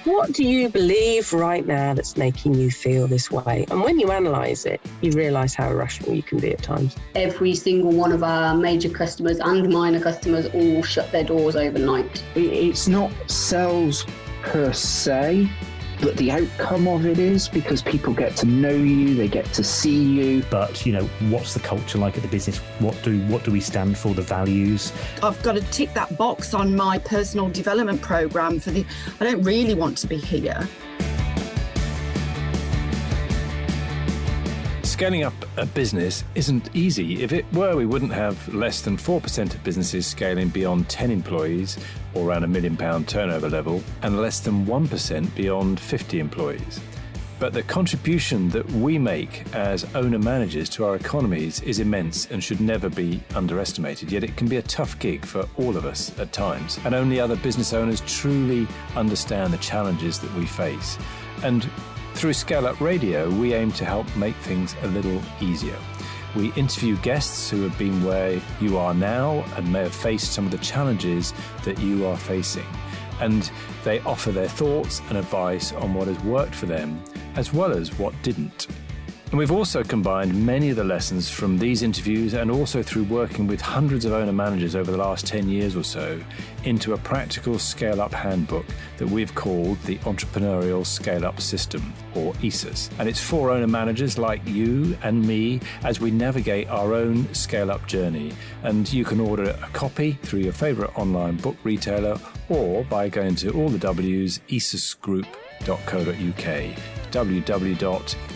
What do you believe right now that's making you feel this way? And when you analyse it, you realise how irrational you can be at times. Every single one of our major customers and minor customers all shut their doors overnight. It's not sales per se, but the outcome of it is because people get to know you, they get to see you. But, what's the culture like at the business? What do we stand for, the values? I've got to tick that box on my personal development programme I don't really want to be here. Scaling up a business isn't easy. If it were, we wouldn't have less than 4% of businesses scaling beyond 10 employees or around £1 million turnover level, and less than 1% beyond 50 employees. But the contribution that we make as owner-managers to our economies is immense and should never be underestimated, yet it can be a tough gig for all of us at times, and only other business owners truly understand the challenges that we face. And through Scale Up Radio, we aim to help make things a little easier. We interview guests who have been where you are now and may have faced some of the challenges that you are facing. And they offer their thoughts and advice on what has worked for them, as well as what didn't. And we've also combined many of the lessons from these interviews and also through working with hundreds of owner managers over the last 10 years or so into a practical scale-up handbook that we've called the Entrepreneurial Scale-Up System, or ESUS. And it's for owner managers like you and me as we navigate our own scale-up journey. And you can order a copy through your favourite online book retailer or by going to all the W's, esusgroup.co.uk, www.esusgroup.co.uk.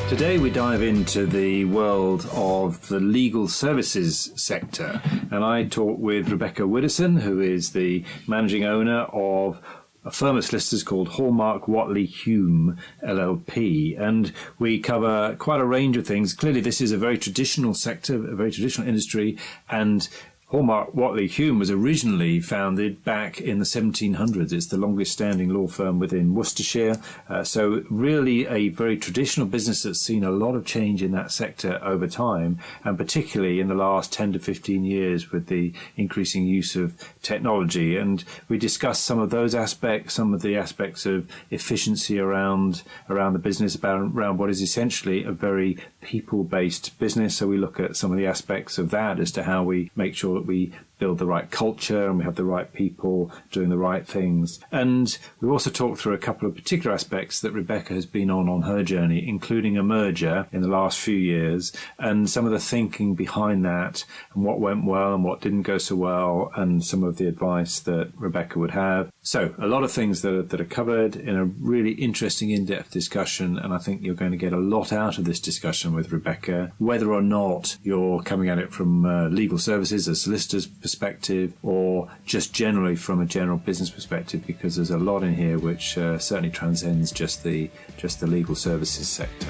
Today we dive into the world of the legal services sector, and I talk with Rebecca Widdowson, who is the managing owner of a firm of solicitors called Hallmark Whatley Hulme LLP, and we cover quite a range of things. Clearly this is a very traditional sector, a very traditional industry, and Hallmark Whatley Hulme was originally founded back in the 1700s. It's the longest standing law firm within Worcestershire. So really a very traditional business that's seen a lot of change in that sector over time, and particularly in the last 10 to 15 years with the increasing use of technology. And we discuss some of those aspects, some of the aspects of efficiency around the business, around what is essentially a very people-based business. So we look at some of the aspects of that as to how we make sure that we build the right culture and we have the right people doing the right things. And we also talked through a couple of particular aspects that Rebecca has been on her journey, including a merger in the last few years and some of the thinking behind that and what went well and what didn't go so well and some of the advice that Rebecca would have. So a lot of things that are covered in a really interesting in-depth discussion, and I think you're going to get a lot out of this discussion with Rebecca, whether or not you're coming at it from legal services, a solicitor's perspective, or just generally from a general business perspective, because there's a lot in here which certainly transcends just the legal services sector.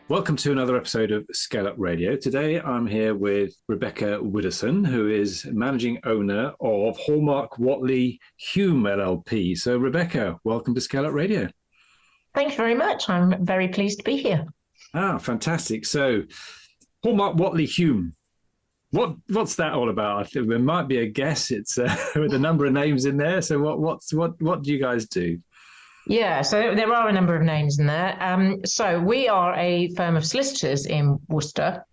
Welcome to another episode of Scale Up Radio. Today I'm here with Rebecca Widdowson, who is managing owner of Hallmark Whatley Hulme LLP. So Rebecca, welcome to Scale Up Radio. Thank you very much. I'm very pleased to be here. Ah, fantastic. So Hallmark Whatley Hulme, what's that all about? I think there might be a guess. It's with a number of names in there. So what do you guys do? Yeah, so there are a number of names in there. So we are a firm of solicitors in Worcester,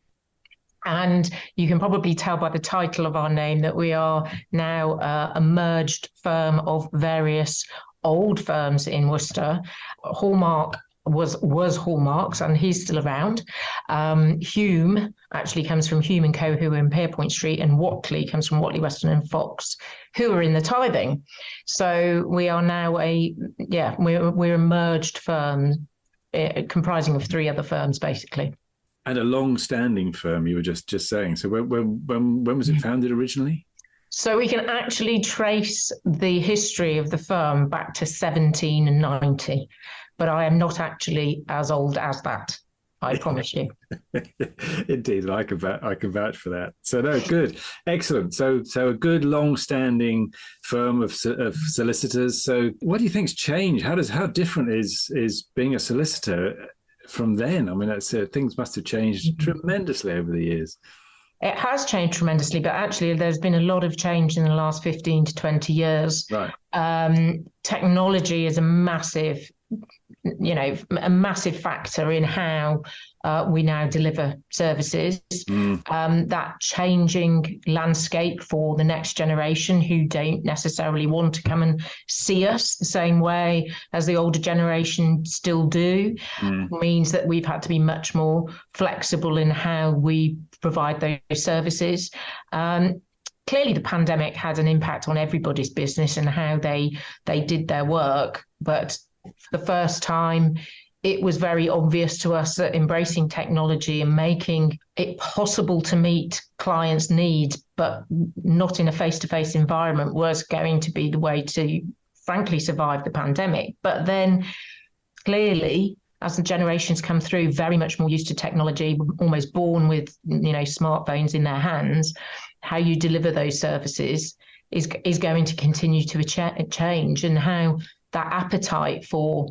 and you can probably tell by the title of our name that we are now a merged firm of various old firms in Worcester. Hallmark was Hallmark's, and he's still around. Hulme actually comes from Hulme & Co, who are in Pierpoint Street, and Whatley comes from Whatley, Weston and Fox, who are in the tithing. So we are now we're a merged firm comprising of three other firms, basically. And a long-standing firm, you were just saying. So when was it founded originally? So we can actually trace the history of the firm back to 1790. But I am not actually as old as that, I promise you. Indeed, I can vouch for that. So no, good, excellent. So a good, long-standing firm of solicitors. So what do you think's changed? How different is being a solicitor from then? I mean, that's things must have changed tremendously over the years. It has changed tremendously, but actually there's been a lot of change in the last 15 to 20 years. Right. Technology is a massive factor in how we now deliver services. That changing landscape for the next generation who don't necessarily want to come and see us the same way as the older generation still do means that we've had to be much more flexible in how we provide those services. Clearly, the pandemic had an impact on everybody's business and how they did their work, but for the first time, it was very obvious to us that embracing technology and making it possible to meet clients' needs, but not in a face-to-face environment, was going to be the way to, frankly, survive the pandemic. But then, clearly, as the generations come through, very much more used to technology, almost born with smartphones in their hands, how you deliver those services is going to continue to change, and how that appetite for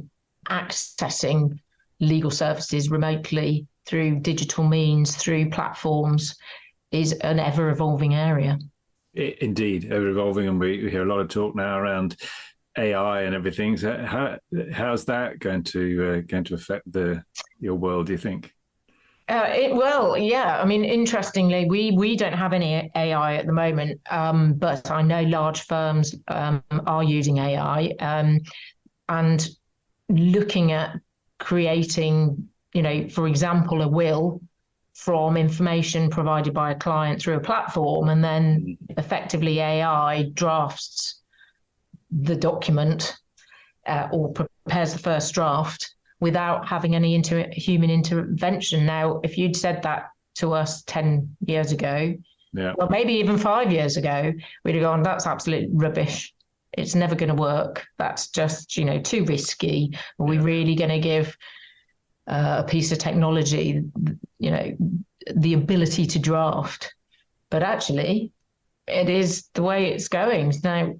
accessing legal services remotely through digital means, through platforms, is an ever-evolving area. Indeed, ever-evolving, and we hear a lot of talk now around AI and everything. So how's that going to affect your world, do you think? It will, yeah. I mean, interestingly, we don't have any AI at the moment, but I know large firms are using AI and looking at creating, for example, a will from information provided by a client through a platform, and then effectively AI drafts the document or prepares the first draft without having any human intervention. Now, if you'd said that to us 10 years ago, well, maybe even 5 years ago, we'd have gone, that's absolute rubbish. It's never going to work. That's just, too risky. Are we really going to give a piece of technology, the ability to draft? But actually, it is the way it's going. Now,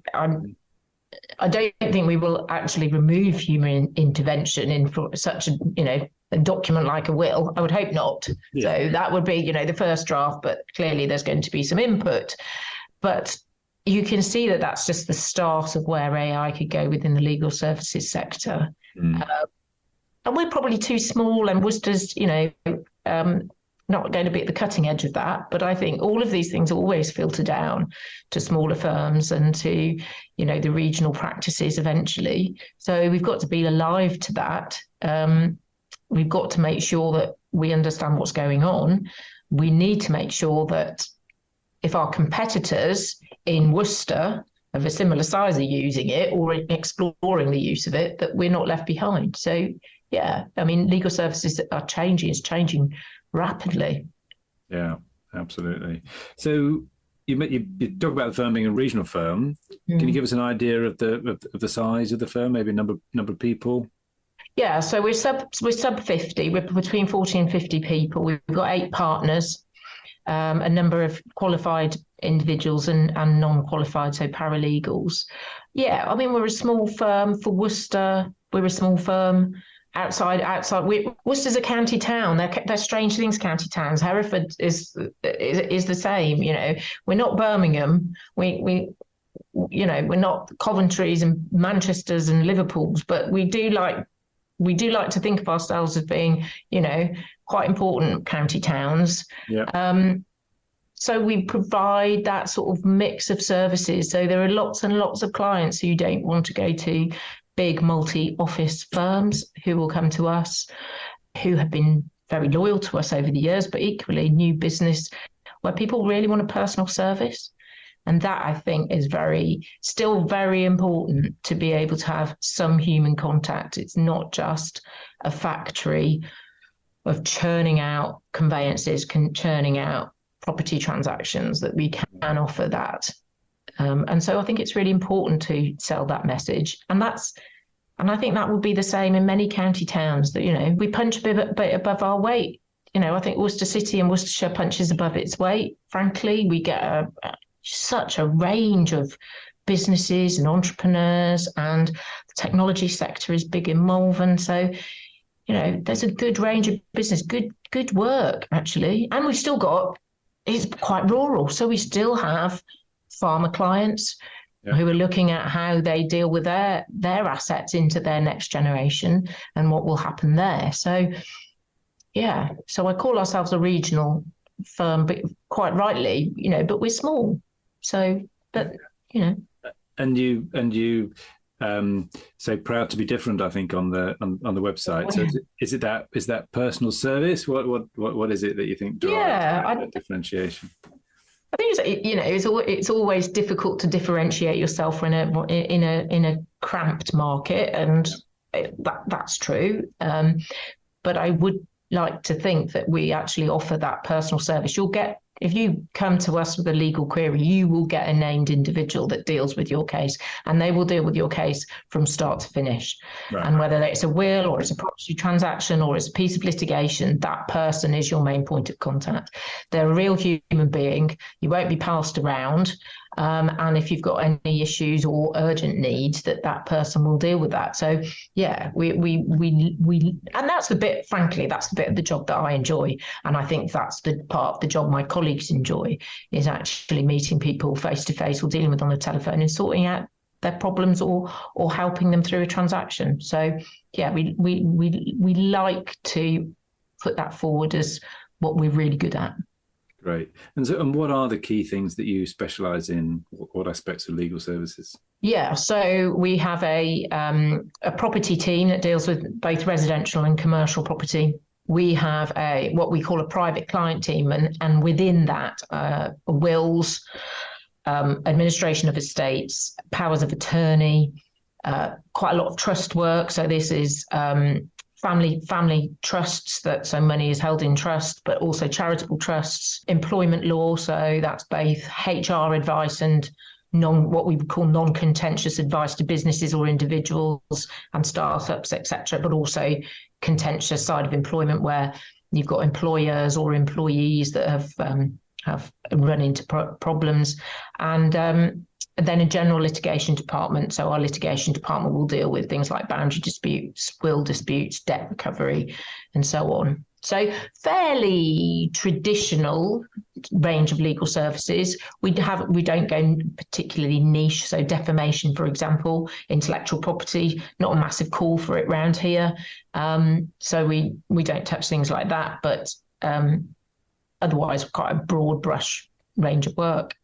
I don't think we will actually remove human intervention in such a document like a will. I would hope not. Yeah. So that would be, the first draft, but clearly there's going to be some input. But you can see that that's just the start of where AI could go within the legal services sector. And we're probably too small, and Worcester's, not going to be at the cutting edge of that. But I think all of these things always filter down to smaller firms and to, the regional practices eventually. So we've got to be alive to that. We've got to make sure that we understand what's going on. We need to make sure that if our competitors in Worcester of a similar size are using it or exploring the use of it, that we're not left behind. So, yeah, I mean, legal services are changing. It's changing rapidly. Yeah, absolutely. So you talk about the firm being a regional firm. Can you give us an idea of the size of the firm, maybe number of people? Yeah, so we're sub 50. We're between 40 and 50 people. We've got 8 partners, a number of qualified individuals and non-qualified, so paralegals. Yeah, I mean, we're a small firm for Worcester. We're a small firm. Outside. Worcester's a county town. They're strange things, county towns. Hereford is the same. We're not Birmingham. We're not Coventry's and Manchester's and Liverpool's, but we do like to think of ourselves as being, quite important county towns. Yeah. So we provide that sort of mix of services. So there are lots and lots of clients who don't want to go to big multi-office firms who will come to us, who have been very loyal to us over the years, but equally new business where people really want a personal service. And that, I think, is still very important, to be able to have some human contact. It's not just a factory of churning out conveyances, churning out property transactions, that we can offer that. And so I think it's really important to sell that message. And I think that will be the same in many county towns, that, we punch a bit above our weight. I think Worcester City and Worcestershire punches above its weight. Frankly, we get such a range of businesses and entrepreneurs, and the technology sector is big in Malvern. So, there's a good range of business, good work actually, and we've still got, it's quite rural, so we still have farmer clients who are looking at how they deal with their assets into their next generation and what will happen there. So so I call ourselves a regional firm, but quite rightly, but we're small. So, but and you say proud to be different, I think, on the website. So is that personal service? What is it that you think drives differentiation? I think it's always difficult to differentiate yourself in a cramped market, and that's true. But I would like to think that we actually offer that personal service. If you come to us with a legal query, you will get a named individual that deals with your case, and they will deal with your case from start to finish. Right. And whether it's a will or it's a property transaction or it's a piece of litigation, that person is your main point of contact. They're a real human being. You won't be passed around. And if you've got any issues or urgent needs, that person will deal with that. So we and that's the bit, frankly, that's the bit of the job that I enjoy. And I think that's the part of the job my colleagues enjoy, is actually meeting people face to face or dealing with on the telephone and sorting out their problems or helping them through a transaction. So we like to put that forward as what we're really good at. Great. And what are the key things that you specialise in? What aspects of legal services? Yeah, so we have a property team that deals with both residential and commercial property. We have what we call a private client team, and within that, wills, administration of estates, powers of attorney, quite a lot of trust work. So this is family trusts, so money is held in trust, but also charitable trusts, employment law, so that's both HR advice and what we would call non-contentious advice to businesses or individuals and startups, etc., but also contentious side of employment where you've got employers or employees that have run into problems, and then a general litigation department. So our litigation department will deal with things like boundary disputes, will disputes, debt recovery, and so on. So fairly traditional range of legal services. We don't go particularly niche. So defamation, for example, intellectual property, not a massive call for it around here. So we don't touch things like that, but otherwise quite a broad brush range of work.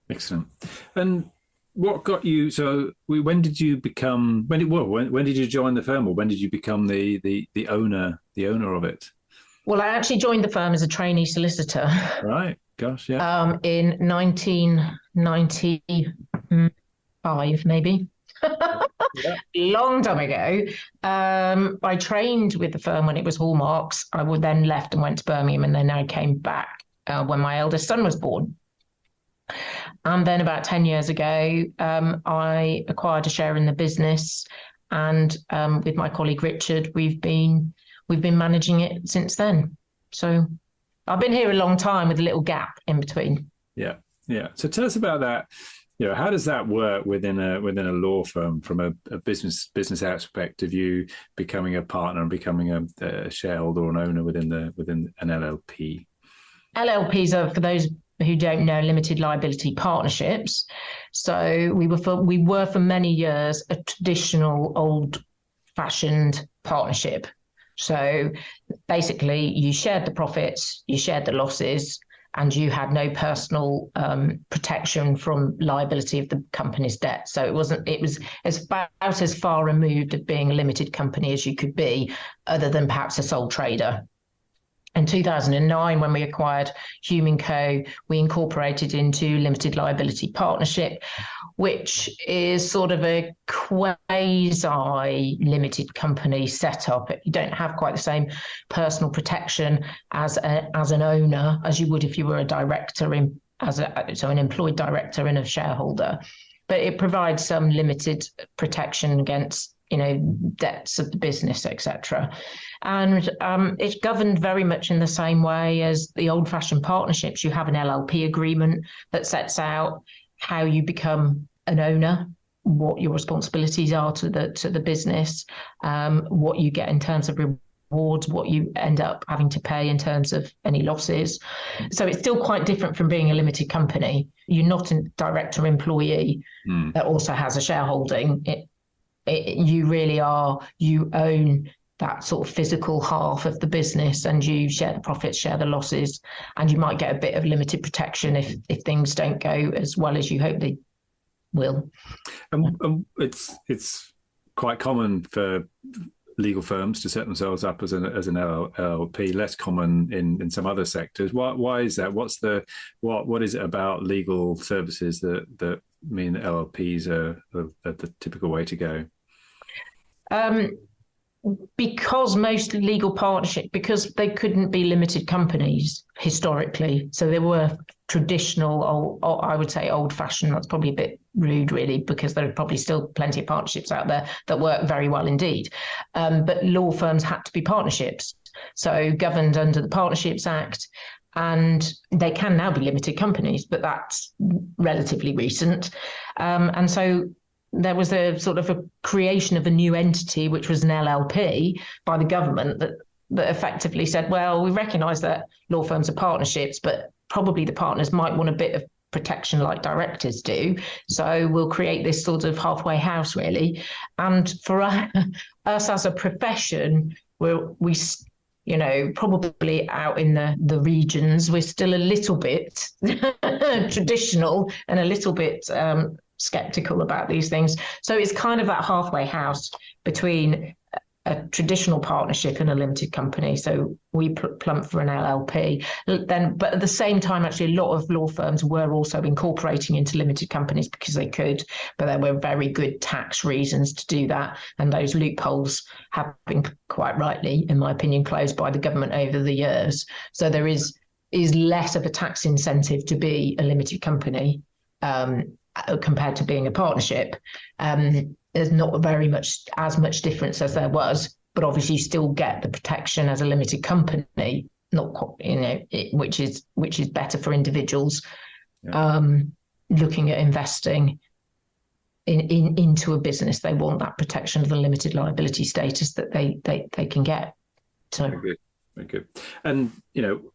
Excellent. And what got you? So, when did you become? When did you join the firm, or when did you become the owner of it? Well, I actually joined the firm as a trainee solicitor. Right. Gosh, yeah. In 1995, maybe. Long time ago. I trained with the firm when it was Hallmarks. I then left and went to Birmingham, and then I came back when my eldest son was born. And then about 10 years ago, I acquired a share in the business, and with my colleague Richard, we've been managing it since then. So I've been here a long time with a little gap in between. Yeah. So tell us about that. How does that work within a law firm from a business aspect of you becoming a partner and becoming a shareholder or an owner within an LLP? LLPs are, for those who don't know, limited liability partnerships. So we were for many years a traditional old-fashioned partnership. So basically, you shared the profits, you shared the losses, and you had no personal protection from liability of the company's debt. So it was about as far removed of being a limited company as you could be, other than perhaps a sole trader. In 2009, when we acquired Hulme Co., we incorporated into limited liability partnership, which is sort of a quasi-limited company setup. You don't have quite the same personal protection as an owner as you would if you were a director, an employed director and a shareholder. But it provides some limited protection against debts of the business, etc. And it's governed very much in the same way as the old-fashioned partnerships. You have an LLP agreement that sets out how you become an owner, what your responsibilities are to the business, what you get in terms of towards what you end up having to pay in terms of any losses. So it's still quite different from being a limited company. You're not a director employee that also has a shareholding. You really are, you own that sort of physical half of the business, and you share the profits, share the losses, and you might get a bit of limited protection if things don't go as well as you hope they will. It's quite common for legal firms to set themselves up as an LLP, less common in some other sectors. Why is that? What is it about legal services that mean that LLPs are the typical way to go? Because most legal partnership, because they couldn't be limited companies historically, so they were traditional, I would say old-fashioned. That's probably a bit rude, really, because there are probably still plenty of partnerships out there that work very well indeed. But law firms had to be partnerships, so governed under the Partnerships Act, and they can now be limited companies, but that's relatively recent. And so there was a sort of a creation of a new entity, which was an LLP by the government that effectively said, well, we recognise that law firms are partnerships, but probably the partners might want a bit of protection like directors do. So we'll create this sort of halfway house, really. And for us as a profession, we probably out in the regions, we're still a little bit traditional and a little bit skeptical about these things. So it's kind of that halfway house between a traditional partnership and a limited company. So we plump for an LLP. But at the same time, actually, a lot of law firms were also incorporating into limited companies because they could, but there were very good tax reasons to do that. And those loopholes have been, quite rightly, in my opinion, closed by the government over the years. So there is less of a tax incentive to be a limited company compared to being a partnership. There's not very much difference as there was, but obviously you still get the protection as a limited company, which is better for individuals looking at investing into a business. They want that protection of the limited liability status that they can get. So very good. And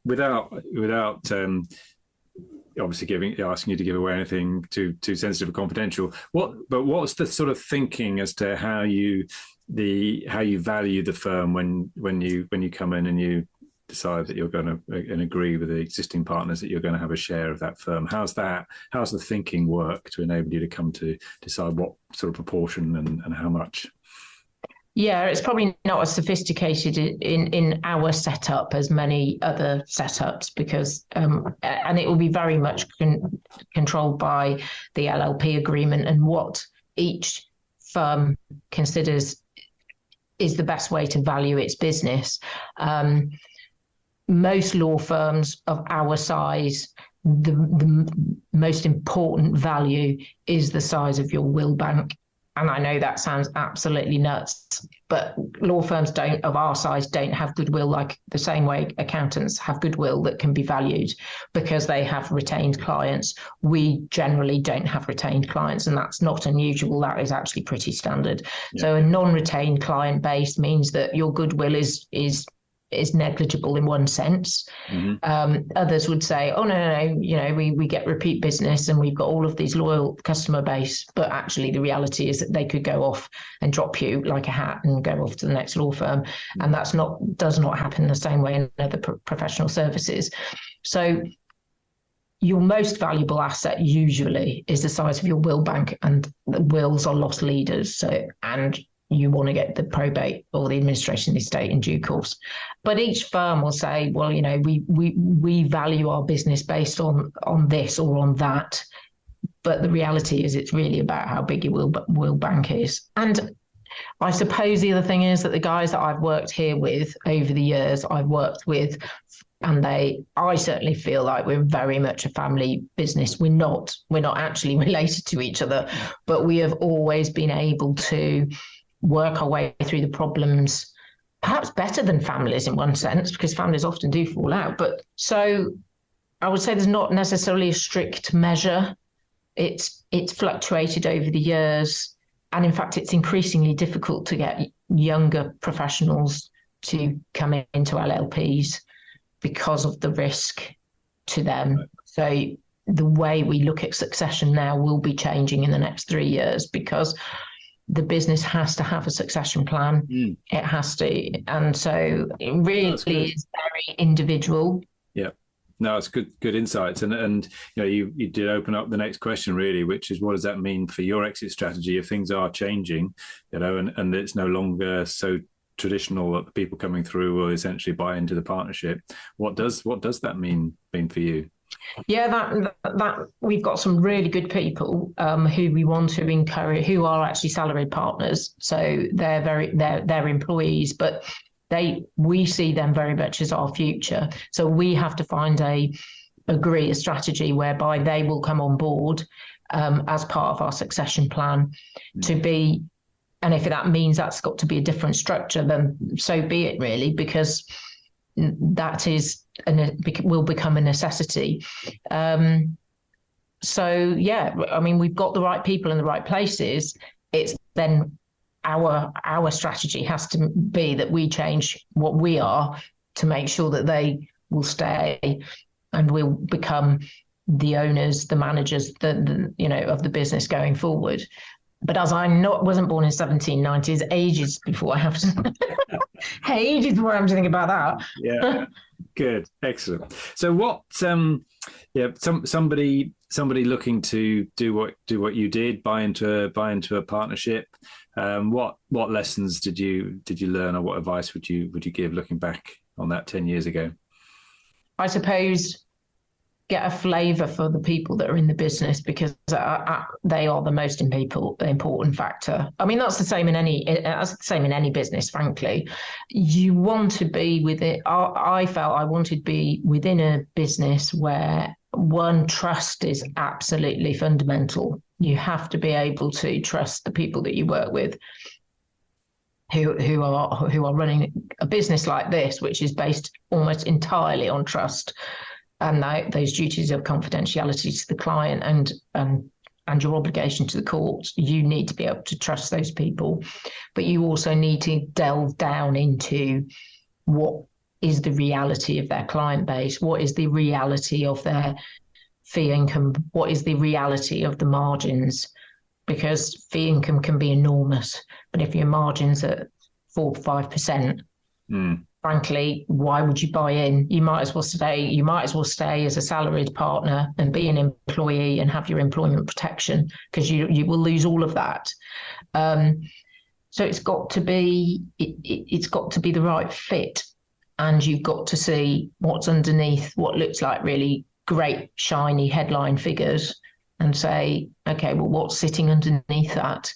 without obviously asking you to give away anything too sensitive or confidential, what's the sort of thinking as to how you value the firm when you come in and you decide that you're going to and agree with the existing partners that you're going to have a share of that firm? How's the thinking work to enable you to come to decide what sort of proportion and how much? Yeah, it's probably not as sophisticated in our setup as many other setups, because and it will be very much controlled by the LLP agreement and what each firm considers is the best way to value its business. Most law firms of our size, the most important value is the size of your will bank. And I know that sounds absolutely nuts, but law firms of our size don't have goodwill like the same way accountants have goodwill that can be valued because they have retained clients. We generally don't have retained clients, and that's not unusual. That is actually pretty standard. Yeah. So a non-retained client base means that your goodwill is negligible in one sense. Mm-hmm. Others would say, oh, no, we get repeat business and we've got all of these loyal customer base. But actually, the reality is that they could go off and drop you like a hat and go off to the next law firm. And does not happen the same way in other professional services. So your most valuable asset usually is the size of your will bank, and the wills are lost leaders. And you want to get the probate or the administration of the estate in due course. But each firm will say, well, we value our business based on this or on that. But the reality is it's really about how big your will bank is. And I suppose the other thing is that the guys that I've worked here with over the years, and I certainly feel like we're very much a family business. We're not actually related to each other, but we have always been able to work our way through the problems, perhaps better than families in one sense, because families often do fall out. But so I would say there's not necessarily a strict measure. It's fluctuated over the years. And in fact, it's increasingly difficult to get younger professionals to come into LLPs because of the risk to them. Right. So the way we look at succession now will be changing in the next 3 years, because the business has to have a succession plan. It has to. And so it really is very individual. Yeah. No, it's good insights. And you did open up the next question, really, which is, what does that mean for your exit strategy if things are changing, and it's no longer so traditional that the people coming through will essentially buy into the partnership? What does that mean for you? Yeah, that we've got some really good people who we want to encourage, who are actually salaried partners. So they're employees, but we see them very much as our future. So we have to agree a strategy whereby they will come on board as part of our succession plan to be. And if that means that's got to be a different structure, then so be it, really, because that will become a necessity. So yeah, I mean, we've got the right people in the right places. It's then our strategy has to be that we change what we are to make sure that they will stay and will become the owners, the managers, of the business going forward. But as I wasn't born in 1790s, ages before I have to, ages before I have to think about that. Yeah, good, excellent. So what? Somebody looking to do what you did, buy into a partnership. What lessons did you learn, or what advice would you give looking back on that 10 years ago? I suppose get a flavour for the people that are in the business, because they are the most important factor. I mean, that's the same in any business, frankly. You want to be within. I felt I wanted to be within a business where trust is absolutely fundamental. You have to be able to trust the people that you work with, who are running a business like this, which is based almost entirely on trust. And those duties of confidentiality to the client and your obligation to the court. You need to be able to trust those people, but you also need to delve down into what is the reality of their client base, what is the reality of their fee income, what is the reality of the margins, because fee income can be enormous, but if your margins are 4 or 5%, frankly, why would you buy in? You might as well stay as a salaried partner and be an employee and have your employment protection, because you will lose all of that. So it's got to be the right fit, and you've got to see what's underneath what looks like really great shiny headline figures, and say, okay, well, what's sitting underneath that?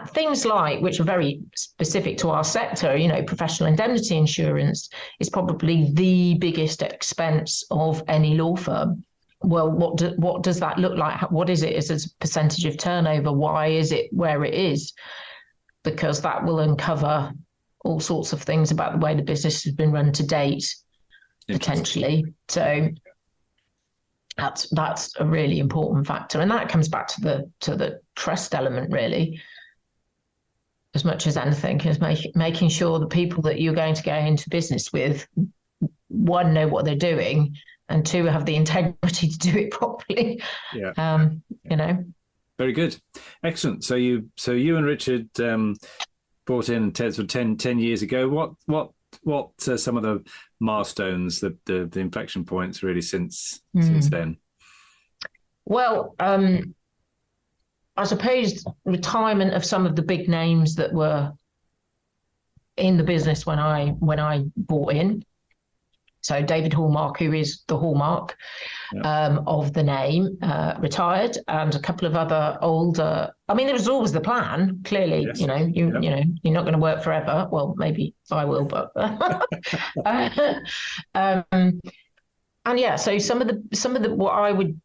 Things like, which are very specific to our sector, professional indemnity insurance is probably the biggest expense of any law firm. Well, what does that look like? What is it as a percentage of turnover? Why is it where it is? Because that will uncover all sorts of things about the way the business has been run to date, potentially. So that's a really important factor, and that comes back to the trust element, really. As much as anything, is making sure the people that you're going to go into business with, one, know what they're doing, and two, have the integrity to do it properly. Yeah. Very good, excellent. So you and Richard brought in 10 years ago. What are some of the milestones, the inflection points, really, since then? Well, I suppose retirement of some of the big names that were in the business when I bought in. So David Hallmark, who is the hallmark of the name, retired, and a couple of other older. I mean, there was always the plan. Clearly, yes. You're not going to work forever. Well, maybe I will, but and yeah. So some of the what I would.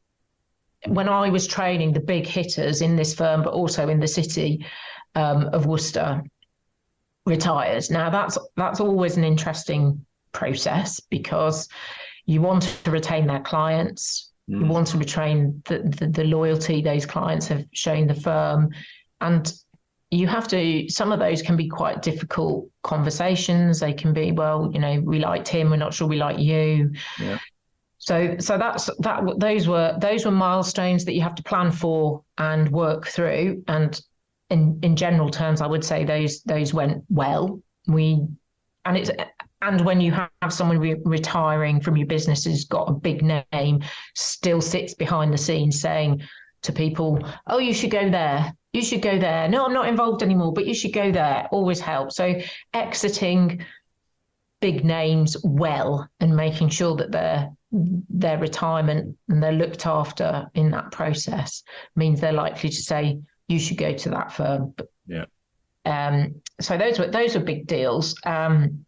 When I was training the big hitters in this firm, but also in the city of Worcester, retired. Now that's always an interesting process, because you want to retain their clients, you want to retain the loyalty those clients have shown the firm, and you have to, some of those can be quite difficult conversations. They can be, well, you know, we liked him, we're not sure we like you. Yeah. So those were milestones that you have to plan for and work through. And in general terms, I would say those went well. And when you have someone retiring from your business who's got a big name, still sits behind the scenes saying to people, oh, you should go there. You should go there. No, I'm not involved anymore, but you should go there. Always helps. So exiting big names well and making sure that their retirement and they're looked after in that process means they're likely to say, you should go to that firm. Yeah. So those were big deals. Then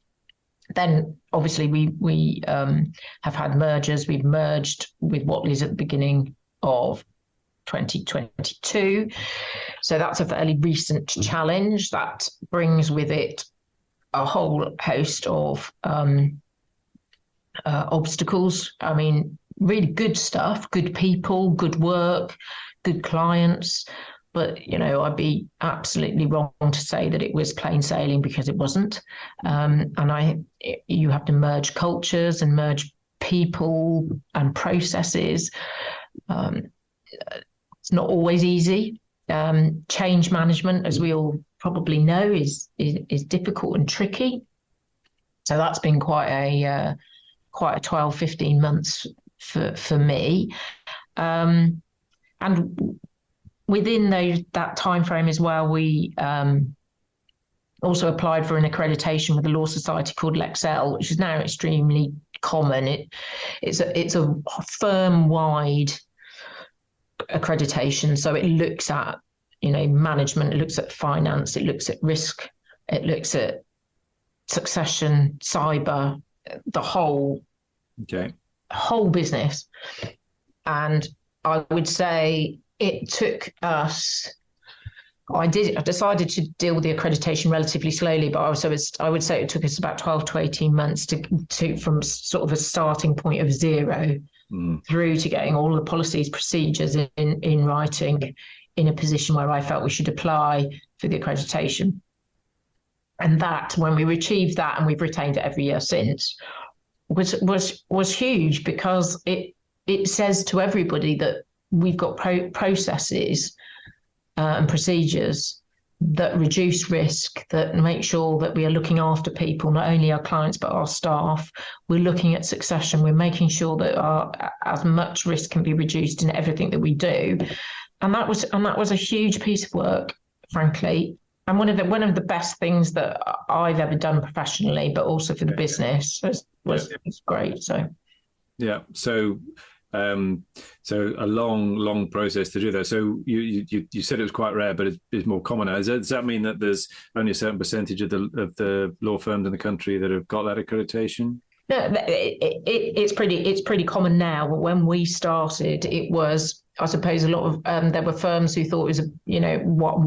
obviously we have had mergers. We've merged with Whatley's at the beginning of 2022. So that's a fairly recent challenge that brings with it a whole host of obstacles. I mean, really good stuff, good people, good work, good clients. But, you know, I'd be absolutely wrong to say that it was plain sailing, because it wasn't. You have to merge cultures and merge people and processes. It's not always easy. Change management, as we all probably know, is difficult and tricky. So that's been quite a 12, 15 months for me. And within that time frame as well, we also applied for an accreditation with a law society called Lexel, which is now extremely common. It's a firm-wide accreditation, so it looks at, you know, management, it looks at finance, it looks at risk, it looks at succession, cyber, the whole business. And I would say it took us, I decided to deal with the accreditation relatively slowly, but I would say it took us about 12 to 18 months to from sort of a starting point of zero through to getting all the policies, procedures in writing, in a position where I felt we should apply for the accreditation. And that, when we achieved that, and we've retained it every year since, was huge, because it says to everybody that we've got processes and procedures that reduce risk, that make sure that we are looking after people, not only our clients but our staff. We're looking at succession. We're making sure that as much risk can be reduced in everything that we do. And that was a huge piece of work, frankly, and one of the best things that I've ever done professionally, but also for the business. Was great. So yeah. So a long process to do that. So you said it was quite rare, but it's more common now. Does that mean that there's only a certain percentage of the law firms in the country that have got that accreditation? No, it's pretty common now. But when we started, it was, I suppose, a lot of there were firms who thought it was, you know, what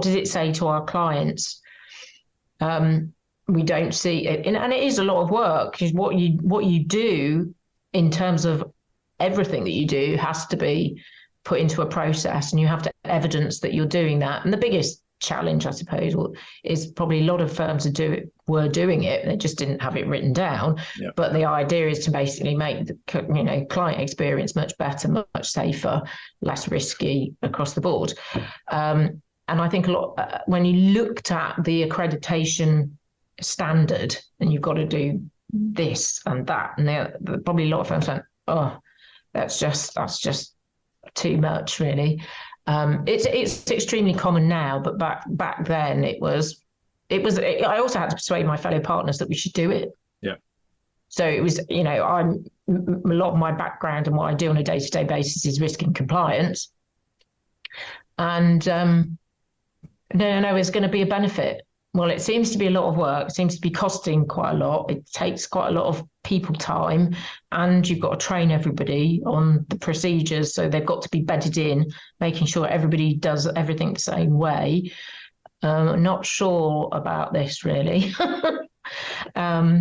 does it say to our clients? We don't see it, and it is a lot of work, because what you do in terms of everything that you do has to be put into a process, and you have to evidence that you're doing that. And the biggest challenge, I suppose, is probably a lot of firms were doing it, they just didn't have it written down. Yep. But the idea is to basically make the, you know, client experience much better, much safer, less risky across the board. And I think a lot when you looked at the accreditation standard, and you've got to do this and that, and probably a lot of firms went, oh, that's just too much, really. It's extremely common now, but back then it was. I also had to persuade my fellow partners that we should do it. Yeah. So it was, you know, a lot of my background and what I do on a day-to-day basis is risk and compliance, and no, it's going to be a benefit. Well, it seems to be a lot of work. It seems to be costing quite a lot. It takes quite a lot of people time, and you've got to train everybody on the procedures. So they've got to be bedded in, making sure everybody does everything the same way. Not sure about this, really. But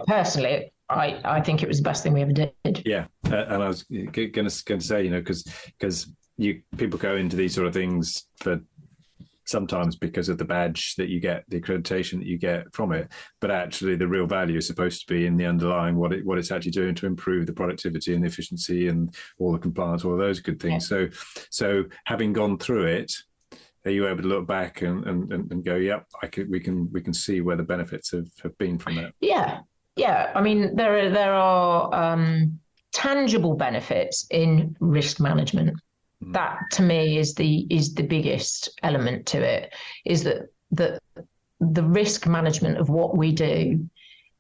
personally, I think it was the best thing we ever did. Yeah, and I was going to say, you know, because people go into these sort of things for sometimes because of the badge that you get, the accreditation that you get from it, but actually the real value is supposed to be in the underlying what it's actually doing to improve the productivity and the efficiency and all the compliance, all of those good things. Yeah. So having gone through it, are you able to look back and go, yep, we can see where the benefits have been from that? Yeah. I mean, there are tangible benefits in risk management. That to me is the biggest element to it, is that the risk management of what we do,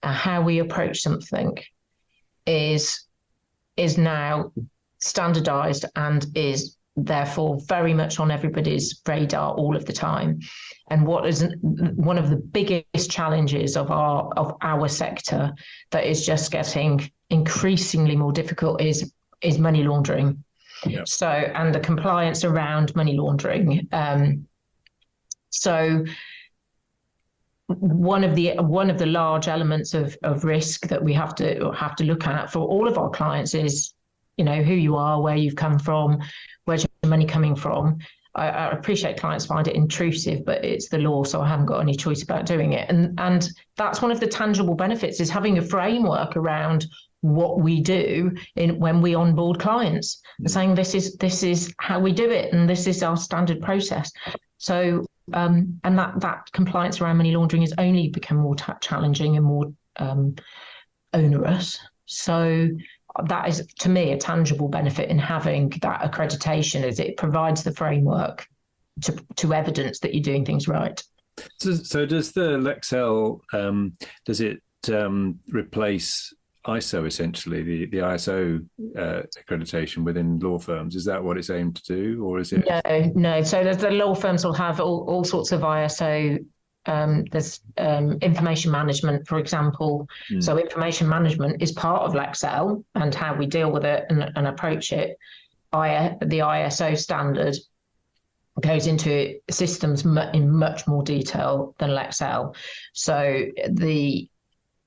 how we approach something is now standardized and is therefore very much on everybody's radar all of the time. And what is one of the biggest challenges of our sector that is just getting increasingly more difficult is money laundering. Yeah. So, and the compliance around money laundering. So one of the large elements of risk that we have to look at for all of our clients is, who you are, where you've come from, where's your money coming from. I appreciate clients find it intrusive, but it's the law, so I haven't got any choice about doing it. And that's one of the tangible benefits, is having a framework around what we do when we onboard clients, and saying this is how we do it, and this is our standard process. So and that compliance around money laundering has only become more challenging and more onerous. So that is, to me, a tangible benefit in having that accreditation, as it provides the framework to evidence that you're doing things right. So does the Lexel does it replace ISO, essentially, the ISO accreditation within law firms? Is that what it's aimed to do, or is it? No. So the law firms will have all sorts of ISO. There's information management, for example. So information management is part of Lexel and how we deal with it and approach it. The ISO standard goes into systems in much more detail than Lexel. So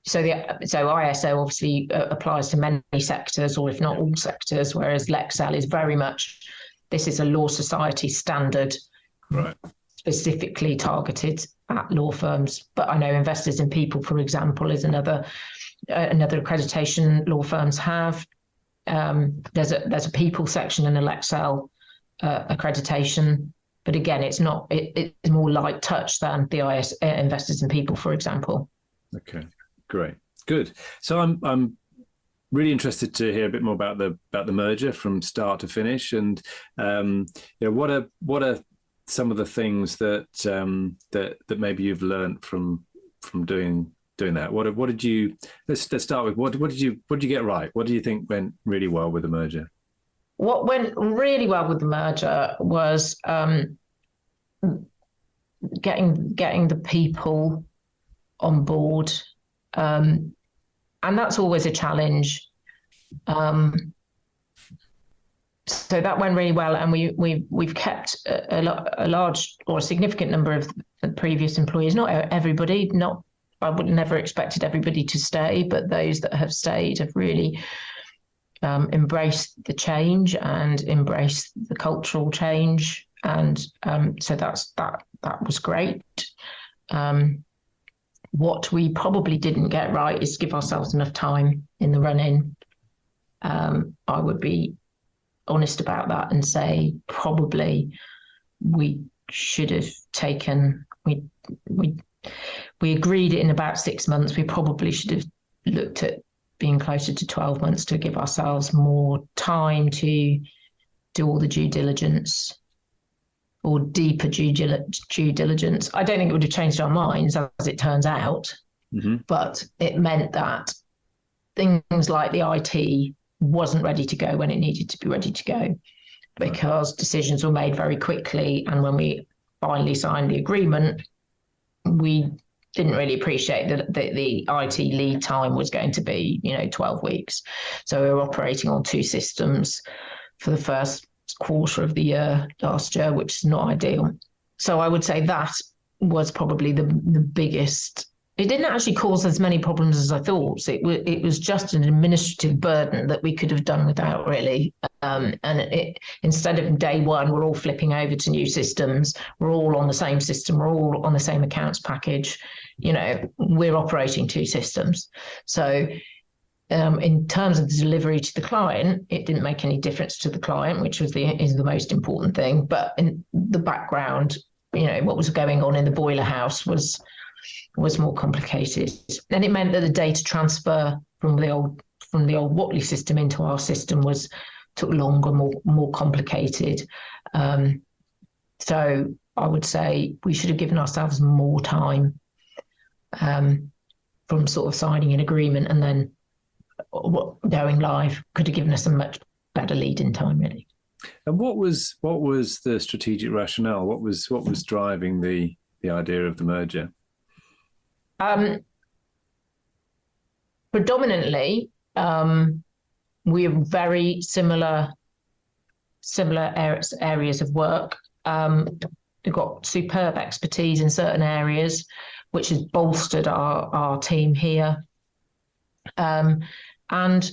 ISO obviously applies to many sectors, or if not all sectors, whereas Lexel is very much, this is a law society standard, right, specifically targeted at law firms. But I know Investors in People, for example, is another accreditation law firms have. There's a people section in a Lexel accreditation, but again, it's more light touch than the Investors in People, for example. Okay. Great, good. So I'm really interested to hear a bit more about the merger from start to finish, and what are some of the things that maybe you've learned from doing that? What did you? Let's start with what did you get right? What do you think went really well with the merger? What went really well with the merger was getting the people on board. And that's always a challenge. So that went really well, and we've kept a large or a significant number of the previous employees. Not everybody. I would never expected everybody to stay, but those that have stayed have really embraced the change and embraced the cultural change, and so that was great. What we probably didn't get right is give ourselves enough time in the run-in. I would be honest about that and say probably we should have taken, we agreed it in about 6 months. We probably should have looked at being closer to 12 months to give ourselves more time to do all the due diligence, or deeper due diligence. I don't think it would have changed our minds, as it turns out, but it meant that things like the IT wasn't ready to go when it needed to be ready to go, because decisions were made very quickly. And when we finally signed the agreement, we didn't really appreciate that the IT lead time was going to be, 12 weeks. So we were operating on 2 systems for the first quarter of the year last year, which is not ideal. So I would say that was probably the biggest. It didn't actually cause as many problems as I thought. It was just an administrative burden that we could have done without, really. Instead of day one, we're all flipping over to new systems. We're all on the same system. We're all on the same accounts package. We're operating two systems. So in terms of the delivery to the client, it didn't make any difference to the client, which is the most important thing. But in the background, what was going on in the boiler house was more complicated, and it meant that the data transfer from the old Whatley system into our system took longer, more complicated. So I would say we should have given ourselves more time from sort of signing an agreement and then going live. Could have given us a much better lead in time, really. And what was the strategic rationale? What was driving the idea of the merger? Predominantly, we have very similar areas of work. We've got superb expertise in certain areas, which has bolstered our team here. And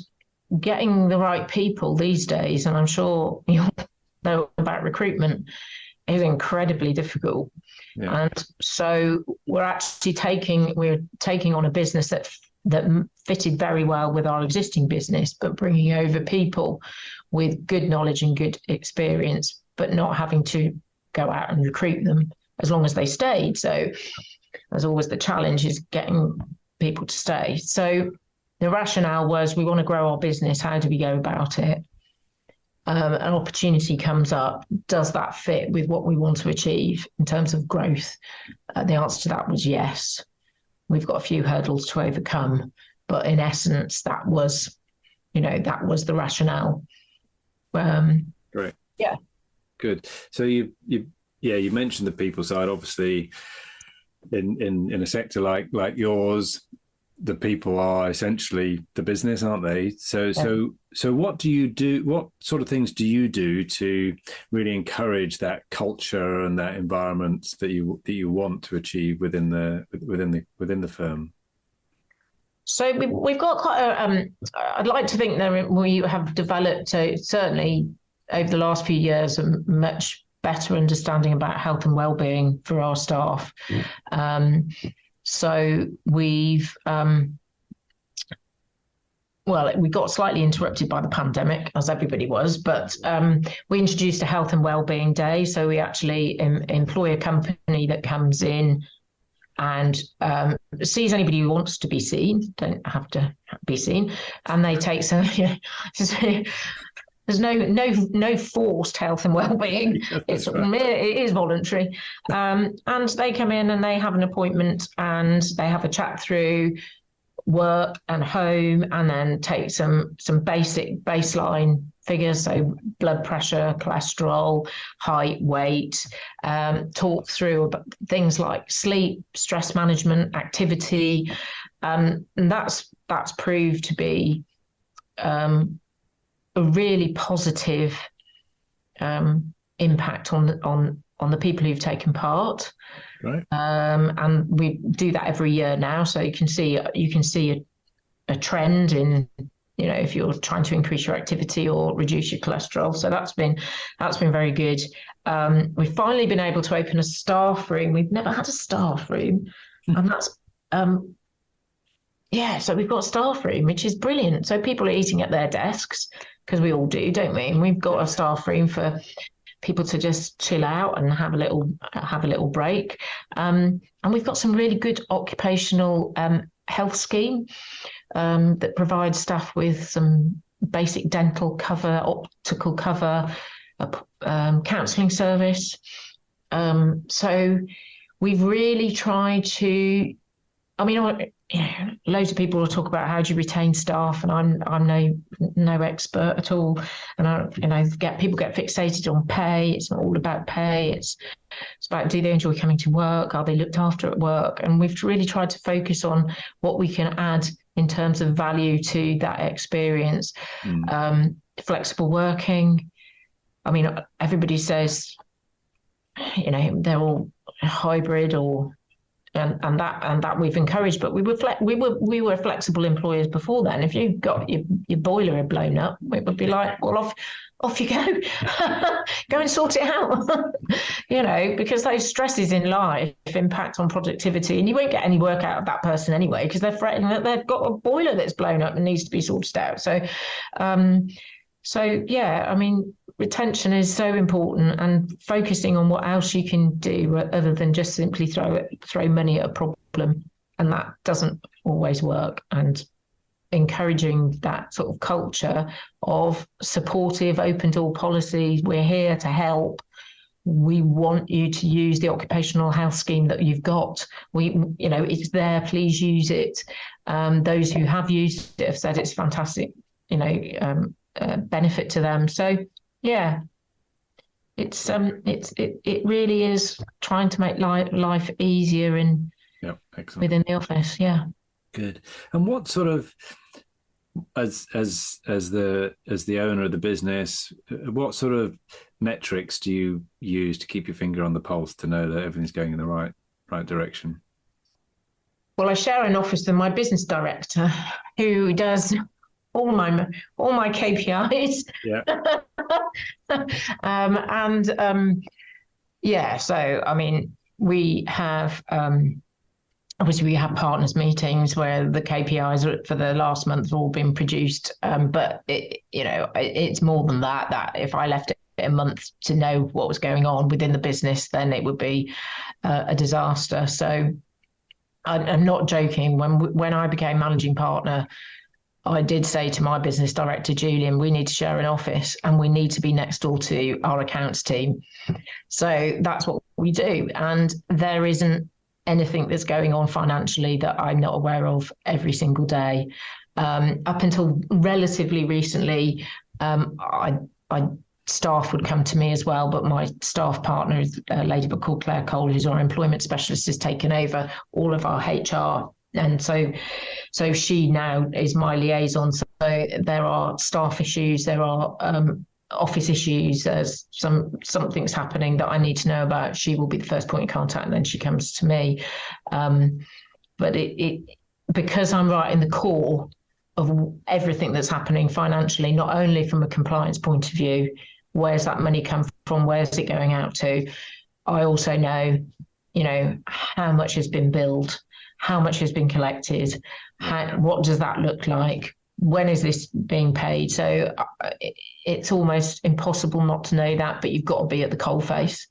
getting the right people these days, and I'm sure you know about recruitment, is incredibly difficult. Yeah. And so we're taking on a business that fitted very well with our existing business, but bringing over people with good knowledge and good experience, but not having to go out and recruit them as long as they stayed. So as always, the challenge is getting people to stay. So the rationale was, we want to grow our business. How do we go about it? An opportunity comes up. Does that fit with what we want to achieve in terms of growth? The answer to that was yes. We've got a few hurdles to overcome, but in essence, that was the rationale. Great. Yeah. Good. So you mentioned the people side. Obviously, in a sector like yours, the people are essentially the business, aren't they? So what do you do? What sort of things do you do to really encourage that culture and that environment that you want to achieve within the firm? So we've got quite a. I'd like to think that we have developed, certainly over the last few years, a much better understanding about health and well-being for our staff. So we got slightly interrupted by the pandemic, as everybody was, but we introduced a health and wellbeing day. So we actually employ a company that comes in and sees anybody who wants to be seen, don't have to be seen, and they take some. There's no forced health and well-being. It is voluntary. And they come in and they have an appointment and they have a chat through work and home, and then take some basic baseline figures, so blood pressure, cholesterol, height, weight, talk through things like sleep, stress management, activity. And that's proved to be a really positive impact on the people who've taken part. Right. And we do that every year now, so you can see a trend in, if you're trying to increase your activity or reduce your cholesterol. So that's been very good. We've finally been able to open a staff room. We've never had a staff room, and that's so we've got a staff room, which is brilliant. So people are eating at their desks, because we all do, don't we? And we've got a staff room for people to just chill out and have a little break. And we've got some really good occupational health scheme that provides staff with some basic dental cover, optical cover, counselling service. So we've really tried to. Loads of people will talk about how do you retain staff, and I'm no expert at all. And people get fixated on pay. It's not all about pay. It's about, do they enjoy coming to work? Are they looked after at work? And we've really tried to focus on what we can add in terms of value to that experience. Flexible working. Everybody says, they're all hybrid or and that we've encouraged. But we were flexible employers before then. If you got your boiler had blown up, it would be like, well, off you go, go and sort it out. Because those stresses in life impact on productivity, and you won't get any work out of that person anyway because they're fretting that they've got a boiler that's blown up and needs to be sorted out. So yeah, I mean, retention is so important, and focusing on what else you can do other than just simply throw money at a problem, and that doesn't always work. And encouraging that sort of culture of supportive, open door policy. We're here to help. We want you to use the occupational health scheme that you've got. It's there. Please use it. Those who have used it have said it's fantastic. Benefit to them. So yeah, it really is trying to make life easier and within the office. Yeah. Good. And what sort of, as the owner of the business, what sort of metrics do you use to keep your finger on the pulse to know that everything's going in the right direction? Well, I share an office with my business director, who does all my KPIs. Yeah. So I mean, we have. Obviously, we have partners meetings where the KPIs for the last month have all been produced. But it's more than that. That if I left it a month to know what was going on within the business, then it would be a disaster. So I'm not joking. When I became managing partner, I did say to my business director, Julian, we need to share an office and we need to be next door to our accounts team. So that's what we do. And there isn't anything that's going on financially that I'm not aware of every single day. Up until relatively recently, staff would come to me as well, but my staff partner is a lady called Claire Cole, who's our employment specialist, has taken over all of our HR. And so she now is my liaison. So there are staff issues, there are office issues, there's something's happening that I need to know about. She will be the first point of contact, and then she comes to me. But it because I'm right in the core of everything that's happening financially, not only from a compliance point of view, where's that money come from, where's it going out to, I also know, how much has been billed, how much has been collected, what does that look like, when is this being paid? So it's almost impossible not to know that, but you've got to be at the coalface,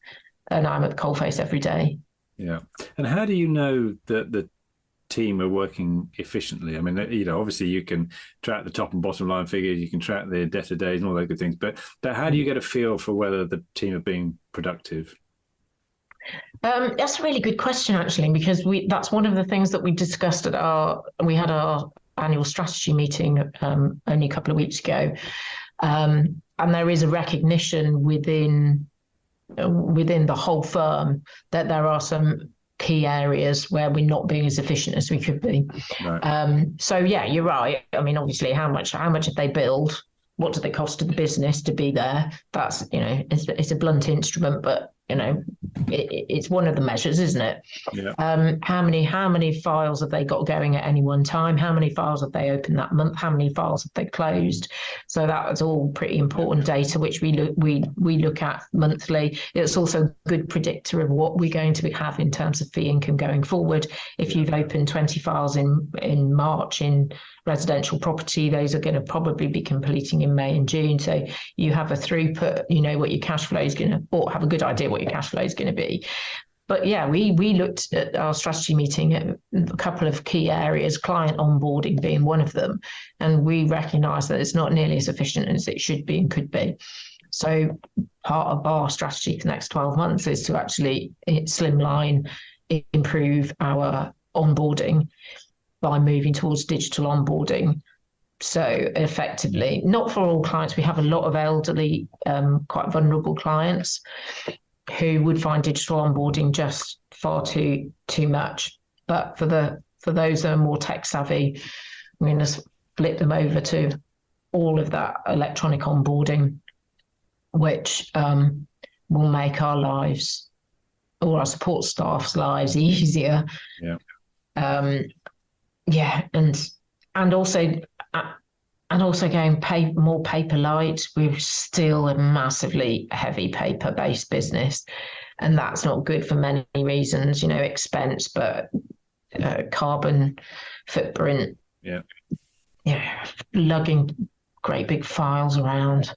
and I'm at the coalface every day. Yeah. And how do you know that the team are working efficiently? I mean, obviously you can track the top and bottom line figures, you can track the debtor days and all those good things, but how do you get a feel for whether the team are being productive? That's a really good question, actually, because that's one of the things that we discussed we had our annual strategy meeting only a couple of weeks ago, and there is a recognition within the whole firm that there are some key areas where we're not being as efficient as we could be. Right. So yeah, you're right. I mean, obviously, how much have they billed? What do they cost to the business to be there? That's it's a blunt instrument, but it's one of the measures, isn't it? Yeah. How many files have they got going at any one time? How many files have they opened that month? How many files have they closed? So that was all pretty important data, which we look at monthly. It's also a good predictor of what we're going to have in terms of fee income going forward. If you've opened 20 files in March in residential property, those are going to probably be completing in May and June. So you have a throughput, what your cash flow is going to, or have a good idea what your cash flow is going to be. But yeah, we looked at our strategy meeting at a couple of key areas, client onboarding being one of them. And we recognise that it's not nearly as efficient as it should be and could be. So part of our strategy for the next 12 months is to actually slimline, improve our onboarding by moving towards digital onboarding. So effectively, not for all clients, we have a lot of elderly, quite vulnerable clients who would find digital onboarding just far too much. But for those that are more tech savvy, we're going to split them over to all of that electronic onboarding, which will make our lives all our support staff's lives easier. Yeah. And also going more paper light. We're still a massively heavy paper based business, and that's not good for many reasons. Expense, but carbon footprint. Yeah. Lugging great big files around.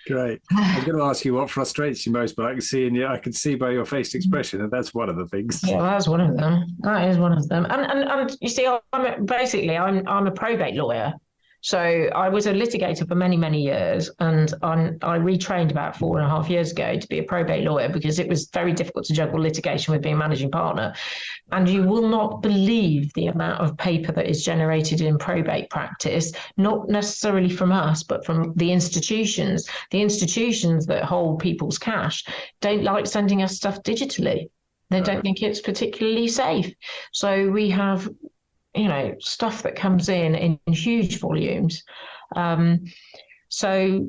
Great. I was going to ask you what frustrates you most, but I can see by your facial expression that that's one of the things. Yeah, that's one of them. That is one of them. And you see, I'm a probate lawyer. So I was a litigator for many, many years, and I retrained about 4.5 years ago to be a probate lawyer because it was very difficult to juggle litigation with being managing partner. And you will not believe the amount of paper that is generated in probate practice, not necessarily from us, but from the institutions. The institutions that hold people's cash don't like sending us stuff digitally. They don't think it's particularly safe. So we have stuff that comes in huge volumes. So,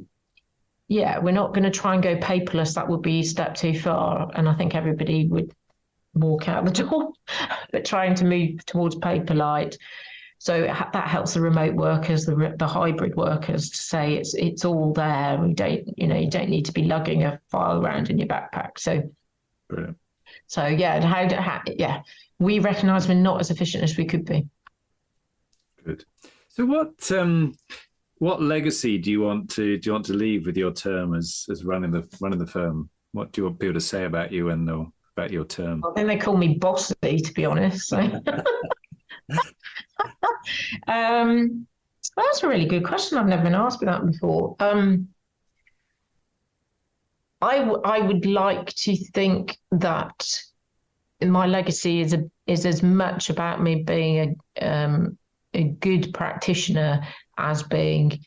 we're not going to try and go paperless. That would be a step too far. And I think everybody would walk out the door, but trying to move towards Paperlite. So that helps the remote workers, the hybrid workers to say it's all there. You don't need to be lugging a file around in your backpack. So, brilliant. So we recognise we're not as efficient as we could be. Good. So what legacy do you want to leave with your term as running the firm? What do you want people to say about you and about your term? I think they call me bossy, to be honest. So. That's a really good question. I've never been asked that before. I would like to think that my legacy is as much about me being a good practitioner as being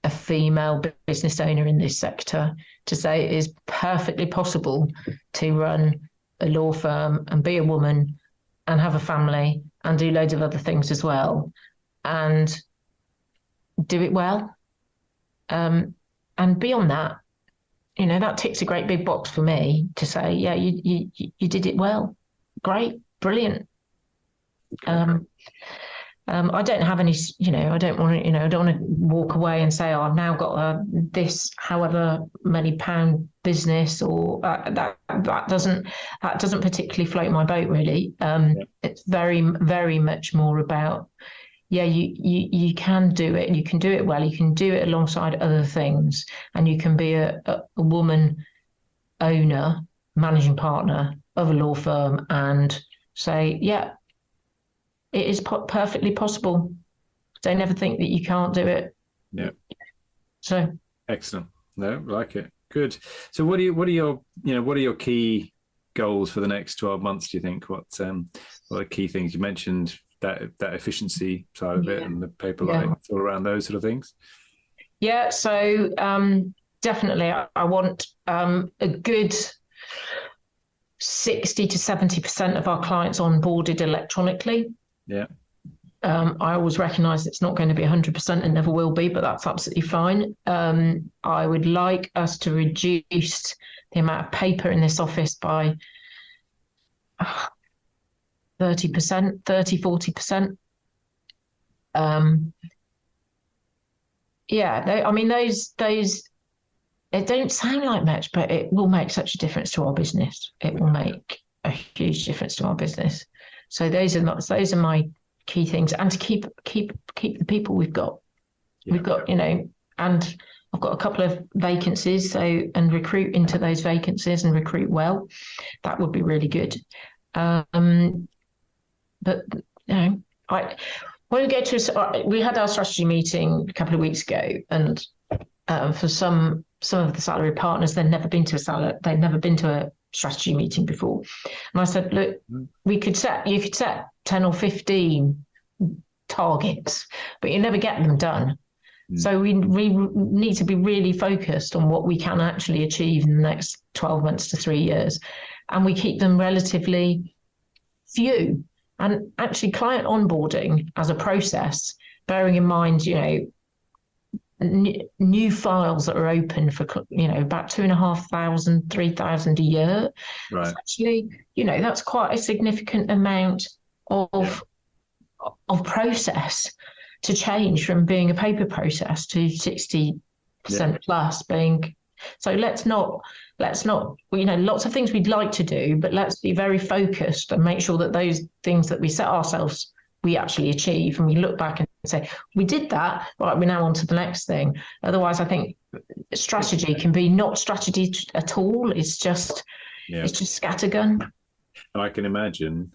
a female business owner in this sector, to say it is perfectly possible to run a law firm and be a woman and have a family and do loads of other things as well and do it well. And beyond that, that ticks a great big box for me to say, yeah, you did it well. Great, brilliant. I don't have any, I don't want to walk away and say, oh, I've now got this however many pound business, or that doesn't particularly float my boat really. It's very, very much more about, you can do it, and you can do it well. You can do it alongside other things, and you can be a woman owner, managing partner of a law firm, and say, it is perfectly possible. Don't ever think that you can't do it. Yeah. So excellent. No, like it. Good. So what are your key goals for the next 12 months? Do you think? What are key things? You mentioned that efficiency side of it and the Paperlite, all around those sort of things. Yeah. So definitely, I want a good 60 to 70% of our clients onboarded electronically. Yeah. I always recognise it's not going to be 100% and never will be, but that's absolutely fine. I would like us to reduce the amount of paper in this office by 30%, 40%. Those, it don't sound like much, but it will make such a difference to our business. It will make a huge difference to our business. So those are my key things, and to keep the people we've got. We've got, and I've got a couple of vacancies, and recruit into those vacancies and recruit well. That would be really good. But when we go to, we had our strategy meeting a couple of weeks ago, and for some of the salary partners, they'd never been to a strategy meeting before. And I said, look, you could set 10 or 15 targets, but you never get them done. So we need to be really focused on what we can actually achieve in the next 12 months to 3 years. And we keep them relatively few. And actually client onboarding as a process, bearing in mind, new files that are open for, about 2,500, 3,000 a year. Right. It's actually, that's quite a significant amount of process to change from being a paper process to 60% plus being. So let's not, lots of things we'd like to do, but let's be very focused and make sure that those things that we set ourselves, we actually achieve, and we look back and say, we did that, right, we're now on to the next thing. Otherwise, I think strategy can be not strategy at all. It's just scattergun. And I can imagine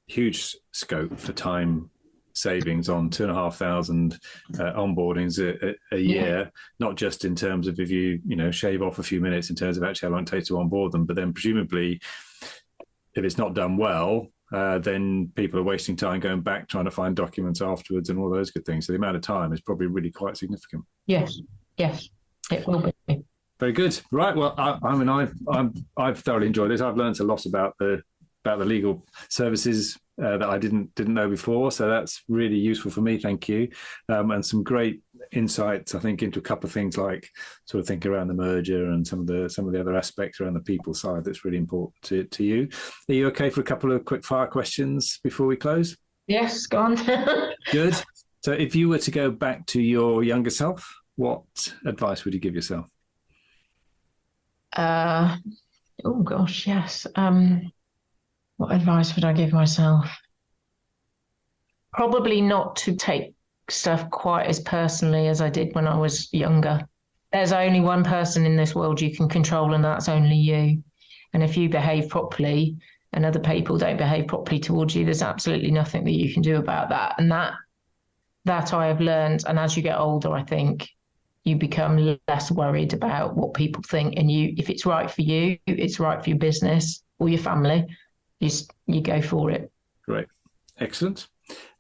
huge scope for time savings on 2,500 onboardings a year, not just in terms of if you shave off a few minutes in terms of actually how long it takes to onboard them, but then presumably if it's not done well, then people are wasting time going back trying to find documents afterwards and all those good things. So the amount of time is probably really quite significant. Yes, it will be. Very good. Right. Well, I've thoroughly enjoyed this. I've learned a lot about the legal services that I didn't know before. So that's really useful for me. Thank you. And some great insights, I think, into a couple of things like sort of thinking around the merger and some of the other aspects around the people side that's really important to you. Are you okay for a couple of quick fire questions before we close? Yes, go on. Good. So if you were to go back to your younger self, what advice would you give yourself? Oh gosh, yes. What advice would I give myself? Probably not to take stuff quite as personally as I did when I was younger. There's only one person in this world you can control, and that's only you. And if you behave properly and other people don't behave properly towards you, there's absolutely nothing that you can do about that. And that I have learned. And as you get older, I think you become less worried about what people think. And if it's right for you, it's right for your business or your family, you go for it. Great. Excellent.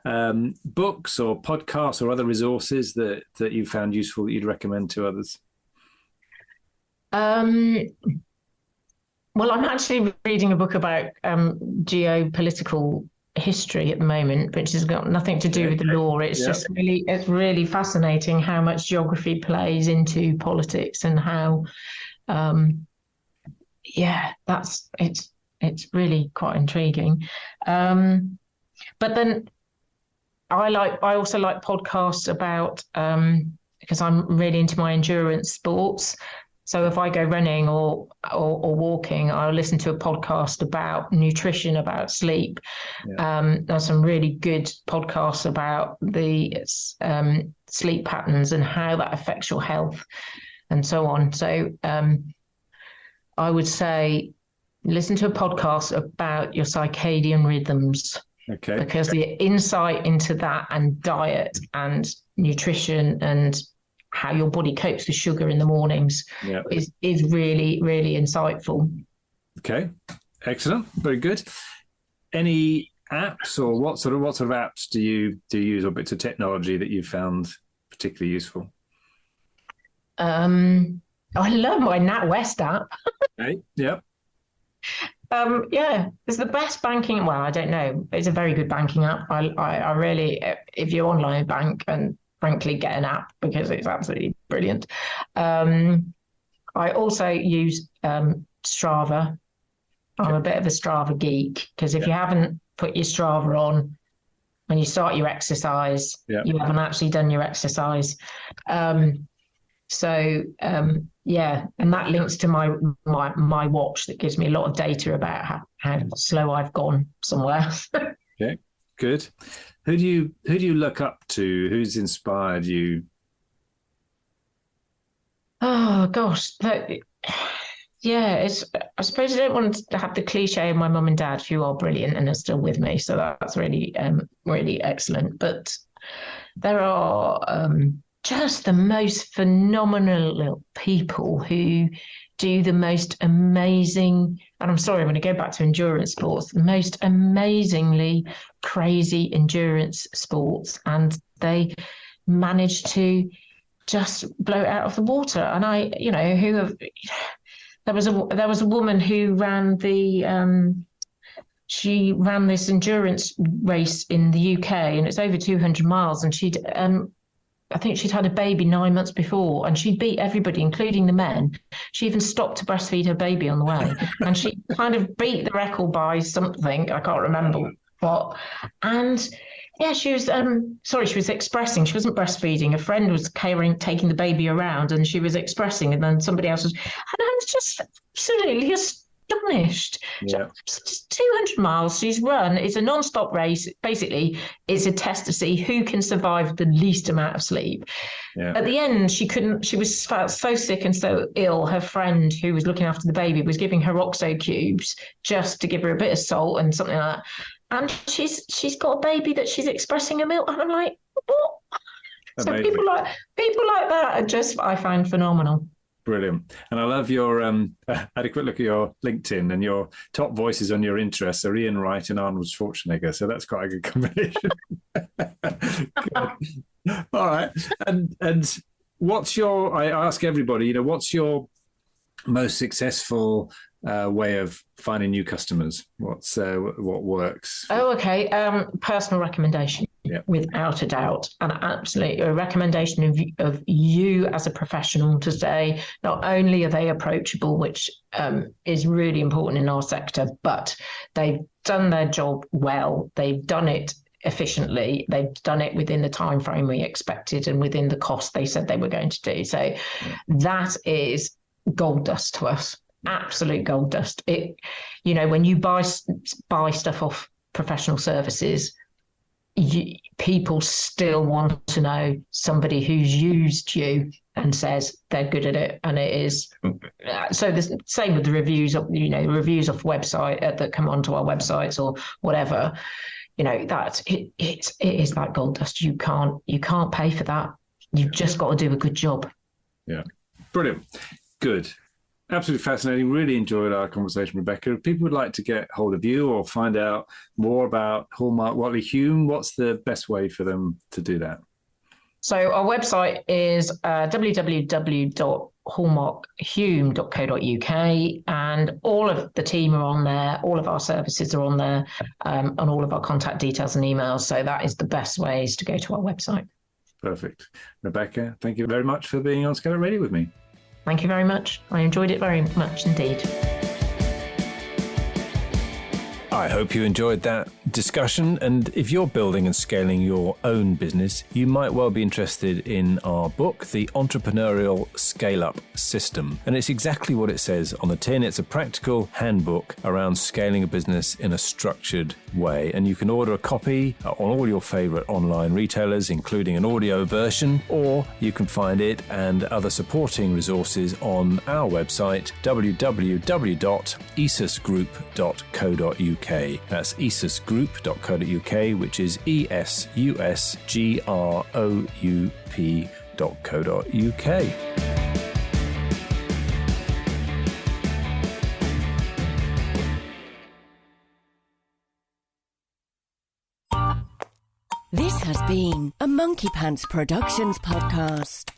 Books or podcasts or other resources that you found useful that you'd recommend to others? Well, I'm actually reading a book about geopolitical history at the moment, which has got nothing to do with the law. It's just really fascinating how much geography plays into politics and how, it's really quite intriguing. But then I also like podcasts about, because I'm really into my endurance sports. So if I go running or walking, I'll listen to a podcast about nutrition, about sleep. There's some really good podcasts about the sleep patterns and how that affects your health and so on. So I would say listen to a podcast about your circadian rhythms. Okay. Because the insight into that and diet and nutrition and how your body copes with sugar in the mornings is really, really insightful. Okay, excellent, very good. Any apps or what sort of apps do you use, or bits of technology that you found particularly useful? I love my NatWest app. Okay. Yep. It's the best banking. Well, I don't know. It's a very good banking app. I really, if you online bank, and frankly, get an app because it's absolutely brilliant. I also use Strava. I'm a bit of a Strava geek because if you haven't put your Strava on when you start your exercise, you haven't actually done your exercise. And that links to my watch that gives me a lot of data about how slow I've gone somewhere. Okay, good. Who do you look up to? Who's inspired you? Oh gosh, I suppose I don't want to have the cliche of my mum and dad, who are brilliant and are still with me. So that's really, really excellent. But there are just the most phenomenal people who do the most amazing, and I'm sorry, I'm going to go back to endurance sports, the most amazingly crazy endurance sports, and they manage to just blow it out of the water. And there was a woman who ran she ran this endurance race in the UK, and it's over 200 miles, and she'd I think she'd had a baby 9 months before, and she beat everybody, including the men. She even stopped to breastfeed her baby on the way, and she kind of beat the record by something. I can't remember what. And yeah, she was she was expressing. She wasn't breastfeeding. A friend was taking the baby around, and she was expressing, and then somebody else was. And I was just absolutely astonished. Yeah. 200 miles she's run. It's a non-stop race. Basically, it's a test to see who can survive the least amount of sleep. Yeah. At the end, she was felt so sick and so ill. Her friend who was looking after the baby was giving her oxo cubes just to give her a bit of salt and something like that. And she's got a baby that she's expressing a milk. And I'm like, what? Amazing. So people like that are just, I find, phenomenal. Brilliant. And I love your, I had a quick look at your LinkedIn, and your top voices on your interests are Ian Wright and Arnold Schwarzenegger. So that's quite a good combination. Good. All right. And what's I ask everybody, what's your most successful way of finding new customers? What works? Oh, okay. Personal recommendation, without a doubt, and absolutely a recommendation of you as a professional to say not only are they approachable, which is really important in our sector, but they've done their job well. They've done it efficiently. They've done it within the time frame we expected and within the cost they said they were going to do. So that is gold dust to us. Absolute gold dust. When you buy stuff off professional services, people still want to know somebody who's used you and says they're good at it, and it is. So the same with the reviews of reviews off website that come onto our websites or whatever. That it is like gold dust. You can't pay for that. You've just got to do a good job. Yeah, brilliant, good. Absolutely fascinating. Really enjoyed our conversation, Rebecca. If people would like to get hold of you or find out more about Hallmark Whatley Hulme, what's the best way for them to do that? So our website is www.hallmarkhume.co.uk, and all of the team are on there. All of our services are on there, and all of our contact details and emails. So that is the best ways to go to our website. Perfect. Rebecca, thank you very much for being on Scale Up Radio with me. Thank you very much. I enjoyed it very much indeed. I hope you enjoyed that discussion, and if you're building and scaling your own business, you might well be interested in our book, The Entrepreneurial Scale-Up System. And it's exactly what it says on the tin. It's a practical handbook around scaling a business in a structured way. And you can order a copy on all your favorite online retailers, including an audio version, or you can find it and other supporting resources on our website, www.esusgroup.co.uk. That's esusgroup.co.uk, which is esusgroup.co.uk. This has been a Monkey Pants Productions podcast.